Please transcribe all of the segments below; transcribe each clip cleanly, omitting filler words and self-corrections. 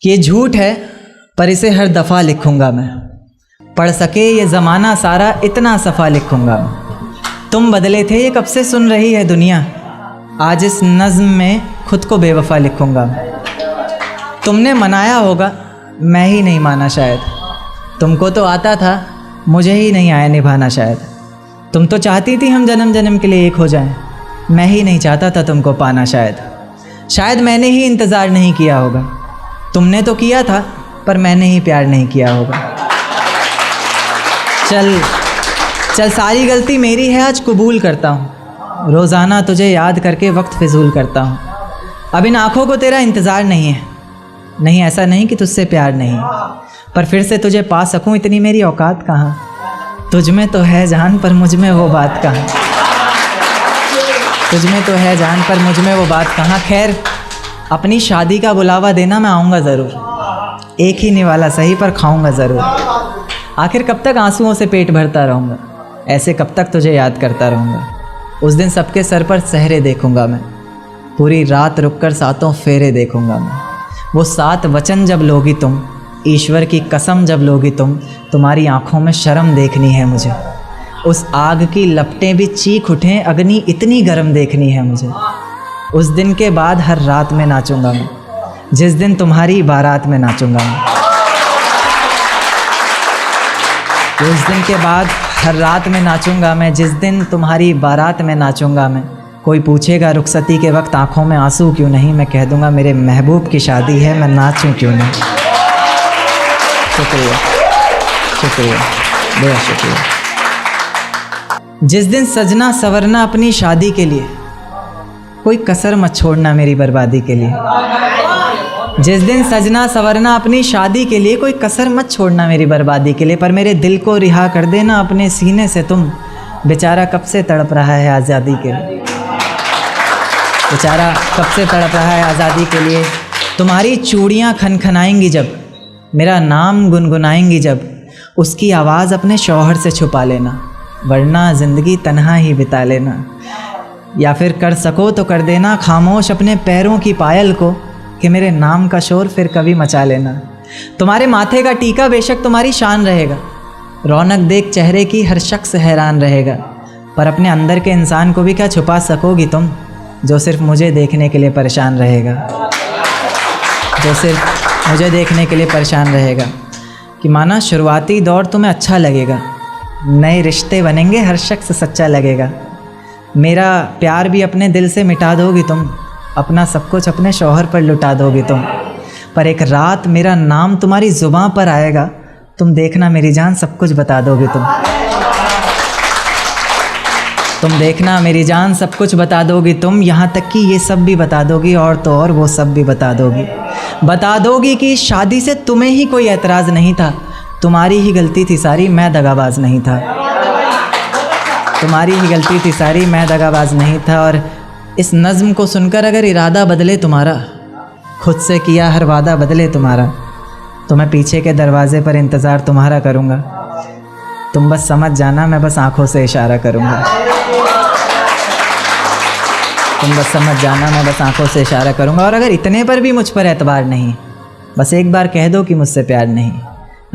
कि ये झूठ है पर इसे हर दफ़ा लिखूँगा मैं, पढ़ सके ये ज़माना सारा इतना सफ़ा लिखूँगा मैं। तुम बदले थे ये कब से सुन रही है दुनिया, आज इस नज़्म में ख़ुद को बेवफ़ा लिखूँगा मैं। तुमने मनाया होगा मैं ही नहीं माना शायद, तुमको तो आता था मुझे ही नहीं आया निभाना शायद। तुम तो चाहती थी हम जन्म जन्म के लिए एक हो जाएं, मैं ही नहीं चाहता था तुमको पाना शायद मैंने ही इंतज़ार नहीं किया होगा। तुमने तो किया था पर मैंने ही प्यार नहीं किया होगा। चल सारी गलती मेरी है, आज कबूल करता हूँ। रोज़ाना तुझे याद करके वक्त फिजूल करता हूँ। अब इन आँखों को तेरा इंतज़ार नहीं है, नहीं ऐसा नहीं कि तुझसे प्यार नहीं, पर फिर से तुझे पा सकूँ इतनी मेरी औकात कहाँ। तुझ में तो है जान पर मुझ में वो बात कहाँ, तुझ में तो है जान पर मुझ में वो बात कहाँ। खैर अपनी शादी का बुलावा देना, मैं आऊँगा ज़रूर। एक ही निवाला सही पर खाऊँगा ज़रूर। आखिर कब तक आंसुओं से पेट भरता रहूँगा, ऐसे कब तक तुझे याद करता रहूँगा। उस दिन सबके सर पर सहरे देखूँगा मैं, पूरी रात रुककर सातों फेरे देखूँगा मैं। वो 7 वचन जब लोगी तुम, ईश्वर की कसम जब लोगी तुम, तुम्हारी आँखों में शर्म देखनी है मुझे। उस आग की लपटें भी चीख उठें, अग्नि इतनी गर्म देखनी है मुझे। उस दिन के बाद हर रात में नाचूंगा मैं, जिस दिन तुम्हारी बारात में नाचूंगा मैं। उस दिन के बाद हर रात में नाचूंगा मैं, जिस दिन तुम्हारी बारात में नाचूंगा मैं। कोई पूछेगा रुखसती के वक्त आँखों में आंसू क्यों नहीं, मैं कह दूंगा मेरे महबूब की शादी है, मैं नाचूं क्यों नहीं। शुक्रिया शुक्रिया बहुत शुक्रिया। जिस दिन सजना सवरना अपनी शादी के लिए, कोई कसर मत छोड़ना मेरी बर्बादी के लिए। जिस दिन सजना सवरना अपनी शादी के लिए, कोई कसर मत छोड़ना मेरी बर्बादी के लिए। पर मेरे दिल को रिहा कर देना अपने सीने से तुम, बेचारा कब से तड़प रहा है आज़ादी के लिए। बेचारा कब से तड़प रहा है आज़ादी के लिए। तुम्हारी चूड़ियाँ खनखनाएंगी जब, मेरा नाम गुनगुनाएंगी जब, उसकी आवाज़ अपने शौहर से छुपा लेना, वरना ज़िंदगी तन्हा ही बिता लेना। या फिर कर सको तो कर देना खामोश अपने पैरों की पायल को, कि मेरे नाम का शोर फिर कभी मचा लेना। तुम्हारे माथे का टीका बेशक तुम्हारी शान रहेगा, रौनक देख चेहरे की हर शख्स हैरान रहेगा। पर अपने अंदर के इंसान को भी क्या छुपा सकोगी तुम, जो सिर्फ मुझे देखने के लिए परेशान रहेगा, जो सिर्फ मुझे देखने के लिए परेशान रहेगा। कि माना शुरुआती दौर तुम्हें अच्छा लगेगा, नए रिश्ते बनेंगे हर शख्स सच्चा लगेगा। मेरा प्यार भी अपने दिल से मिटा दोगी तुम, अपना सब कुछ अपने शौहर पर लुटा दोगी तुम। पर एक रात मेरा नाम तुम्हारी ज़ुबां पर आएगा, तुम देखना मेरी जान सब कुछ बता दोगी तुम देखना मेरी जान सब कुछ बता दोगी तुम। यहाँ तक कि ये सब भी बता दोगी, और तो और वो सब भी बता दोगी कि शादी से तुम्हें ही कोई एतराज़ नहीं था, तुम्हारी ही गलती थी सारी, मैं दगाबाज नहीं था। तुम्हारी ही गलती थी सारी, मैं दगाबाज नहीं था। और इस नज़्म को सुनकर अगर इरादा बदले तुम्हारा, खुद से किया हर वादा बदले तुम्हारा, तो मैं पीछे के दरवाज़े पर इंतज़ार तुम्हारा करूँगा। तुम बस समझ जाना, मैं बस आँखों से इशारा करूँगा। तुम बस समझ जाना, मैं बस आँखों से इशारा करूँगा। और अगर इतने पर भी मुझ पर एतबार नहीं, बस एक बार कह दो कि मुझसे प्यार नहीं,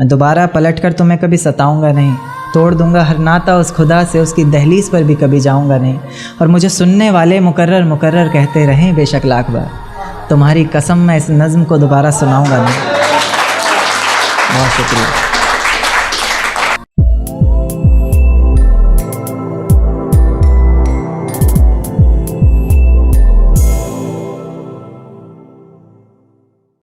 मैं दोबारा पलट कर तुम्हें कभी सताऊँगा नहीं। तोड़ दूंगा हर नाता उस खुदा से, उसकी दहलीज पर भी कभी जाऊंगा नहीं। और मुझे सुनने वाले मुकर्रर कहते रहें बेशक लाख बार, तुम्हारी कसम मैं इस नज़्म को दोबारा सुनाऊंगा नहीं। बहुत शुक्रिया।